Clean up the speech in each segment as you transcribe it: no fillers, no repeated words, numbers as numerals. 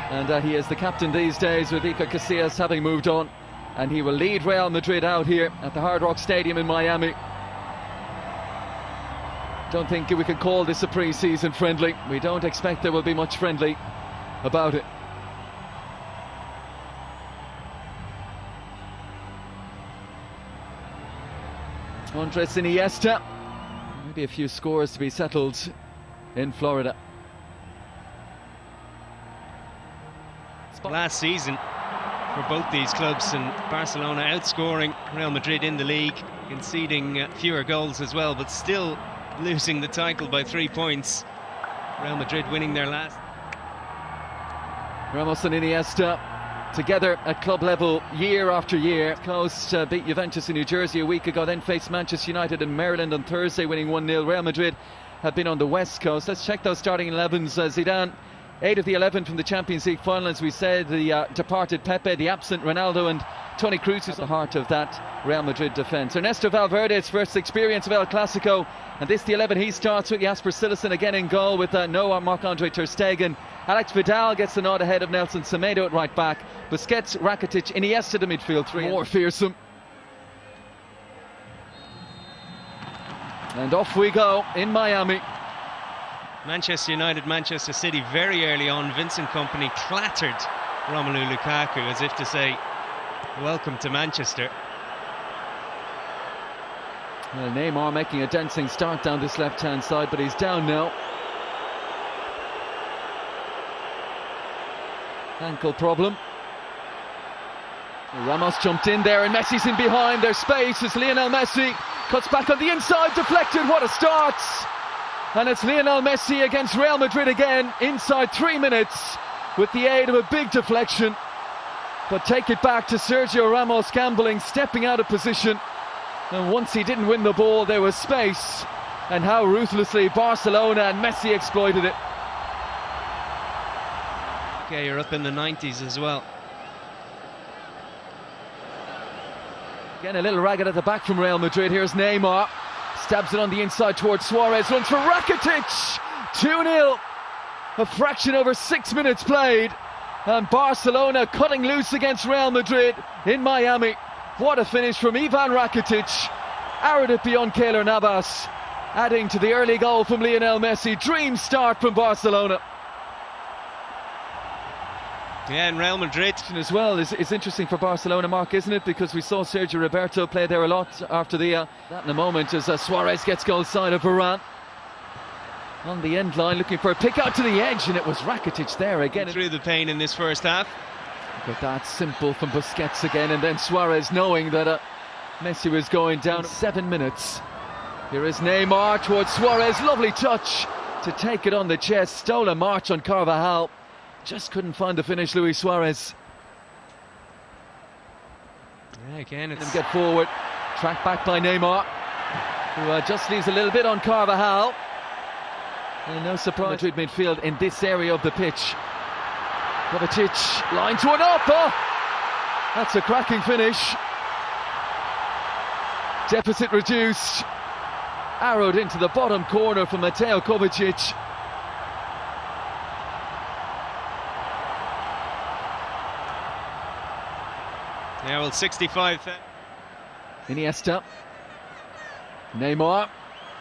And he is the captain these days, with Iker Casillas having moved on. And he will lead Real Madrid out here at the Hard Rock Stadium in Miami. Don't think we can call this a pre-season friendly. We don't expect there will be much friendly about it. Andres Iniesta. Maybe a few scores to be settled in Florida. Last season for both these clubs, and Barcelona outscoring Real Madrid in the league, conceding fewer goals as well, but still losing the title by 3 points. Real Madrid winning their last. Ramos and Iniesta together at club level year after year. Coast beat Juventus in New Jersey a week ago, then faced Manchester United in Maryland on Thursday, winning 1-0. Real Madrid have been on the West Coast. Let's check those starting 11s. Zidane, 8 of the 11 from the Champions League final, as we said. The departed Pepe, the absent Ronaldo, and Toni Kroos is the heart of that Real Madrid defence. Ernesto Valverde's first experience of El Clasico, and this the 11 he starts with. Jasper Cillessen again in goal, with no Marc-Andre ter Stegen. Alex Vidal gets the nod ahead of Nelson Semedo at right back. Busquets, Rakitic, Iniesta the midfield three. More fearsome. And off we go in Miami. Manchester United, Manchester City very early on. Vincent Kompany clattered Romelu Lukaku as if to say, welcome to Manchester. Well, Neymar making a dancing start down this left-hand side, but he's down now. Ankle problem. Ramos jumped in there and Messi's in behind. There's space as Lionel Messi cuts back on the inside, deflected. What a start! And it's Lionel Messi against Real Madrid again inside 3 minutes with the aid of a big deflection. But take it back to Sergio Ramos, gambling, stepping out of position. And once he didn't win the ball, there was space. And how ruthlessly Barcelona and Messi exploited it. Okay, you're up in the 90s as well. Again, a little ragged at the back from Real Madrid. Here's Neymar. Stabs it on the inside towards Suarez. Runs for Rakitic. 2-0. A fraction over 6 minutes played. And Barcelona cutting loose against Real Madrid in Miami. What a finish from Ivan Rakitic. Arrowed it beyond Keylor Navas. Adding to the early goal from Lionel Messi. Dream start from Barcelona. Yeah, and Real Madrid as well is interesting for Barcelona, Mark, isn't it? Because we saw Sergio Roberto play there a lot after that in a moment, as Suarez gets goal side of Varane. On the end line, looking for a pick out to the edge, and it was Rakitic there again. Through the pain in this first half. But that's simple from Busquets again, and then Suarez knowing that Messi was going down. 7 minutes. Here is Neymar towards Suarez. Lovely touch to take it on the chest. Stole a march on Carvajal. Just couldn't find the finish, Luis Suarez. Yeah, again, it's... Get forward. Tracked back by Neymar, who just leaves a little bit on Carvajal. And no surprise, Madrid midfield in this area of the pitch. Kovacic, line to an up. Oh, that's a cracking finish. Deficit reduced. Arrowed into the bottom corner from Mateo Kovacic. Yeah, well, 65. Iniesta. Neymar.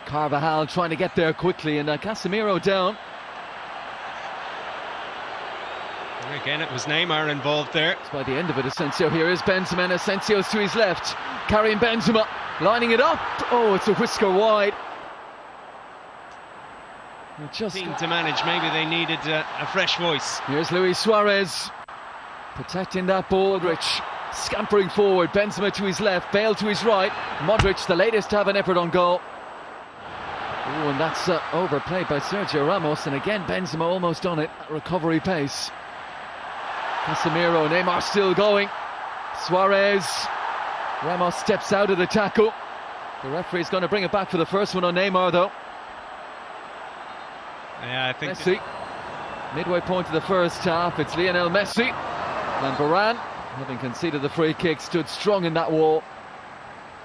Carvajal trying to get there quickly, and Casemiro down. And again, it was Neymar involved there. By the end of it, Asensio. Here is Benzema, and Asensio's to his left. Carrying Benzema, lining it up. Oh, it's a whisker wide. Just team to manage. Maybe they needed a fresh voice. Here's Luis Suarez protecting that ball. Rich scampering forward. Benzema to his left, Bale to his right. Modric, the latest to have an effort on goal. Oh, and that's overplayed by Sergio Ramos, and again Benzema almost on it at recovery pace. Casemiro, Neymar still going. Suarez. Ramos steps out of the tackle. The referee's going to bring it back for the first one on Neymar, though. Yeah, I think Messi. Midway point of the first half, it's Lionel Messi. And Varane, having conceded the free kick, stood strong in that wall.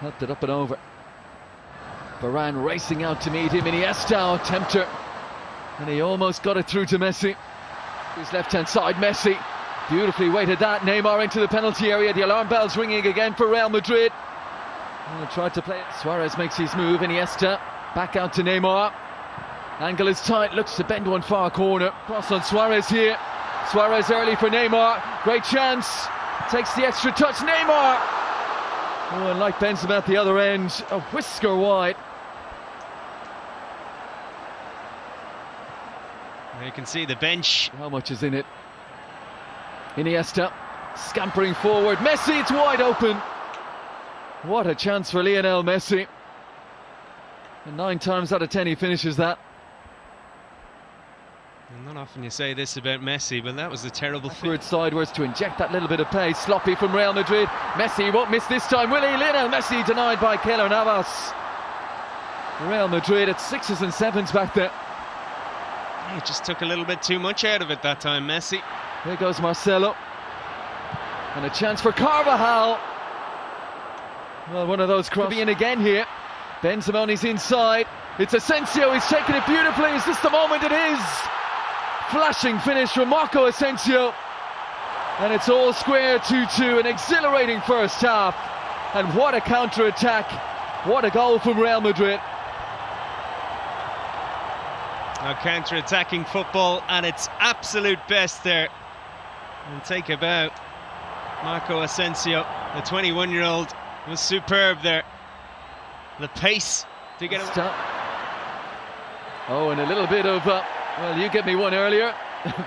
Helped it up and over. Varane racing out to meet him. Iniesta, tempter. And he almost got it through to Messi. His left-hand side, Messi. Beautifully weighted that. Neymar into the penalty area. The alarm bells ringing again for Real Madrid. Tried to play it. Suarez makes his move. Iniesta back out to Neymar. Angle is tight. Looks to bend one far corner. Cross on Suarez here. Suarez early for Neymar. Great chance. Takes the extra touch. Neymar. Oh, and like Benzema at the other end, a whisker wide. You can see the bench. How much is in it? Iniesta scampering forward. Messi, it's wide open. What a chance for Lionel Messi. And 9 times out of 10 he finishes that. And not often you say this about Messi, but that was a terrible Backward, sideways to inject that little bit of pace. Sloppy from Real Madrid. Messi won't miss this time, will he? Lionel Messi denied by Keylor Navas. Real Madrid at 6s and 7s back there. He just took a little bit too much out of it that time, Messi. Here goes Marcelo. And a chance for Carvajal. Well, one of those crosses in again here. Benzema's inside. It's Asensio, he's taken it beautifully. Is this the moment? It is! Flashing finish from Marco Asensio. And it's all square 2-2. An exhilarating first half. And what a counter-attack. What a goal from Real Madrid. Now counter-attacking football at its absolute best there. And take a bow. Marco Asensio, the 21-year-old, was superb there. The pace to get away. Oh, and a little bit of, well, you get me one earlier.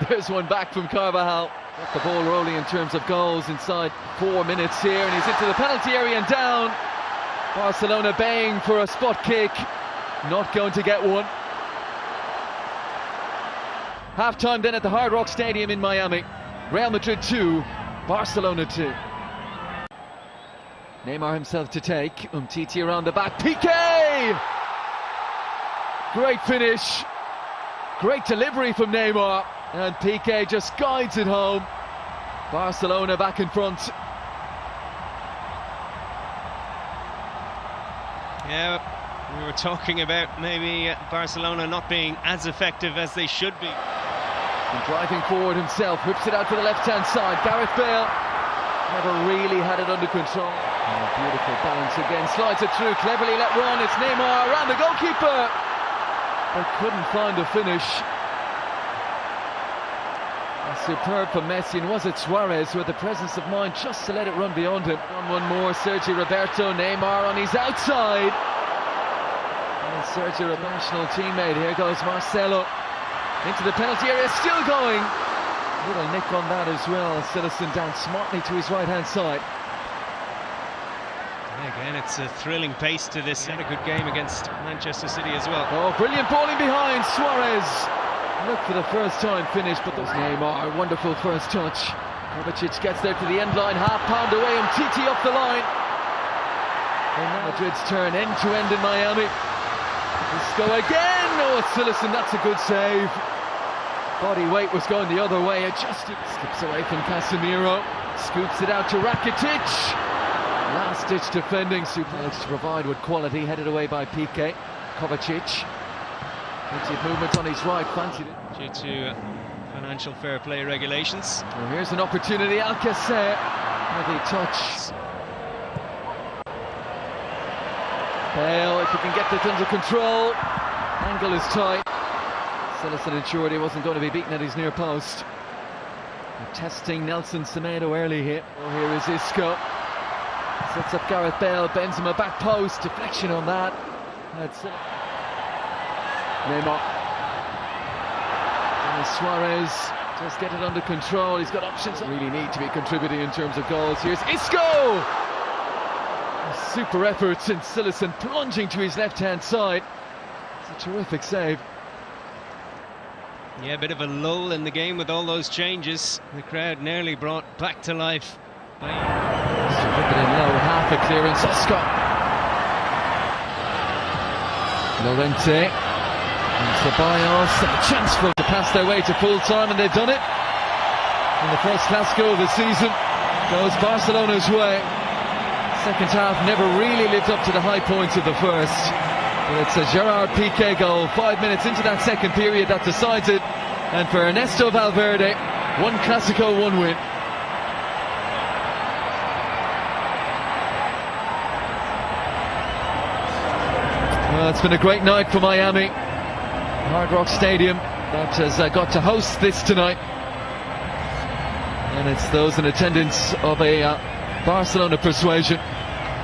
There's one back from Carvajal. Got the ball rolling in terms of goals inside 4 minutes here, and he's into the penalty area and down. Barcelona baying for a spot kick. Not going to get one. Half-time then at the Hard Rock Stadium in Miami. Real Madrid 2, Barcelona 2. Neymar himself to take. Umtiti around the back. Piqué! Great finish. Great delivery from Neymar. And Piqué just guides it home. Barcelona back in front. Yeah, we were talking about maybe Barcelona not being as effective as they should be. And driving forward himself, whips it out to the left-hand side. Gareth Bale never really had it under control. Oh, beautiful balance again, slides it through, cleverly let run. It's Neymar around the goalkeeper, but couldn't find a finish. Superb for Messi, and was it Suarez who had the presence of mind just to let it run beyond him. One more, Sergio Roberto. Neymar on his outside. And Sergio, a national teammate. Here goes Marcelo. Into the penalty area, still going. Little nick on that as well. Citizen down smartly to his right-hand side. Again, it's a thrilling pace to this. Had a good game against Manchester City as well. Oh, brilliant ball in behind. Suarez. Look for the first time finish, but there's Neymar. Wonderful first touch. Kovacic gets there to the end line. Half pound away. Umtiti off the line. And Madrid's turn end-to-end in Miami. Let's go again. Oh, Citizen, that's a good save. Body weight was going the other way. Adjusted. Skips away from Casemiro. Scoops it out to Rakitic. Last-ditch defending. Superlative to provide with quality. Headed away by Piqué. Kovacic. Movement on his right. Fancied it. Due to financial fair play regulations. Well, here's an opportunity. Alcacer. Heavy touch. Bale, if he can get this under control. Angle is tight. Citizen ensured he wasn't going to be beaten at his near post. They're testing Nelson Semedo early here. Oh, here is Isco. Sets up Gareth Bale. Benzema back post. Deflection on that. That's it. Neymar. And Suarez just get it under control. He's got options. Really need to be contributing in terms of goals. Here's Isco. Super efforts, and Citizen plunging to his left-hand side. It's a terrific save. Yeah, a bit of a lull in the game with all those changes. The crowd nearly brought back to life. Just a bit in low, half a clearance. Oscar. Llorente. And Ceballos. A chance for to pass their way to full time, and they've done it. In the first Clasico of the season goes Barcelona's way. Second half never really lived up to the high points of the first. But it's a Gerard Piqué goal 5 minutes into that second period that decides it. And for Ernesto Valverde, one Clásico, one win. Well, it's been a great night for Miami. Hard Rock Stadium that has got to host this tonight. And it's those in attendance of a Barcelona persuasion.